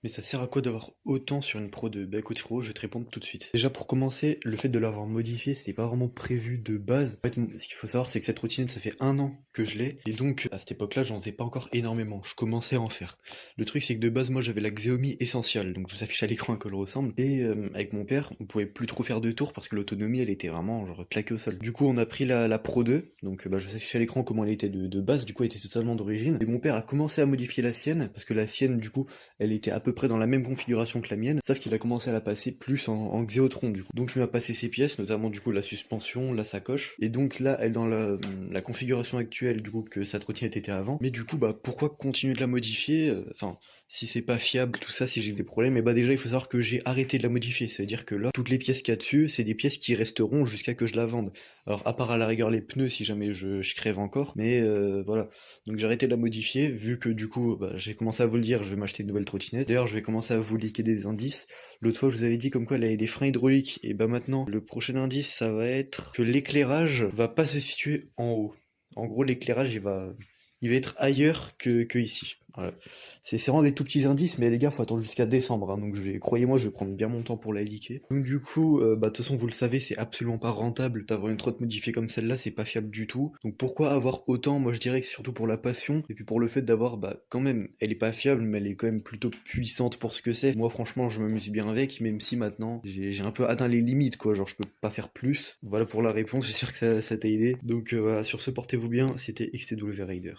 Mais ça sert à quoi d'avoir autant sur une Pro 2? Bah écoute frérot, je vais te répondre tout de suite. Déjà pour commencer, le fait de l'avoir modifié, c'était pas vraiment prévu de base. En fait, ce qu'il faut savoir, c'est que cette routine, ça fait un an que je l'ai. Et donc, à cette époque-là, j'en faisais pas encore énormément. Je commençais à en faire. Le truc, c'est que de base, moi, j'avais la Xiaomi essentielle. Donc, je vous affiche à l'écran à quoi elle ressemble. Et avec mon père, on pouvait plus trop faire de tours parce que l'autonomie, elle était vraiment, genre, claquée au sol. Du coup, on a pris la Pro 2. Donc, bah, je vous affiche à l'écran comment elle était de base. Du coup, elle était totalement d'origine. Et mon père a commencé à modifier la sienne parce que la sienne, du coup, elle était à peu près dans la même configuration que la mienne, sauf qu'il a commencé à la passer plus en Xeotron du coup. Donc je lui ai passé ses pièces, notamment du coup la suspension, la sacoche, et donc là elle est dans la configuration actuelle du coup que sa trottinette était avant, mais du coup bah pourquoi continuer de la modifier, enfin si c'est pas fiable, tout ça, si j'ai des problèmes, et bah déjà il faut savoir que j'ai arrêté de la modifier, c'est-à-dire que là, toutes les pièces qu'il y a dessus, c'est des pièces qui resteront jusqu'à que je la vende. Alors à part à la rigueur les pneus si jamais je crève encore, mais voilà. Donc j'ai arrêté de la modifier, vu que du coup, bah, j'ai commencé à vous le dire, je vais m'acheter une nouvelle trottinette. D'ailleurs, je vais commencer à vous liker des indices. L'autre fois, je vous avais dit comme quoi elle avait des freins hydrauliques, et bah maintenant, le prochain indice, ça va être que l'éclairage va pas se situer en haut. En gros, l'éclairage, il va être ailleurs que ici. Voilà. C'est vraiment des tout petits indices, mais les gars, faut attendre jusqu'à décembre, hein, donc croyez-moi, je vais prendre bien mon temps pour la liker. Donc du coup, bah de toute façon, vous le savez, c'est absolument pas rentable d'avoir une trotte modifiée comme celle-là, c'est pas fiable du tout. Donc pourquoi avoir autant? Moi je dirais que c'est surtout pour la passion, et puis pour le fait d'avoir, bah quand même, elle est pas fiable, mais elle est quand même plutôt puissante pour ce que c'est. Moi franchement, je m'amuse bien avec, même si maintenant, j'ai un peu atteint les limites, quoi, genre je peux pas faire plus. Voilà pour la réponse, j'espère que ça t'a aidé. Donc voilà, sur ce, portez-vous bien, c'était XTW Raider.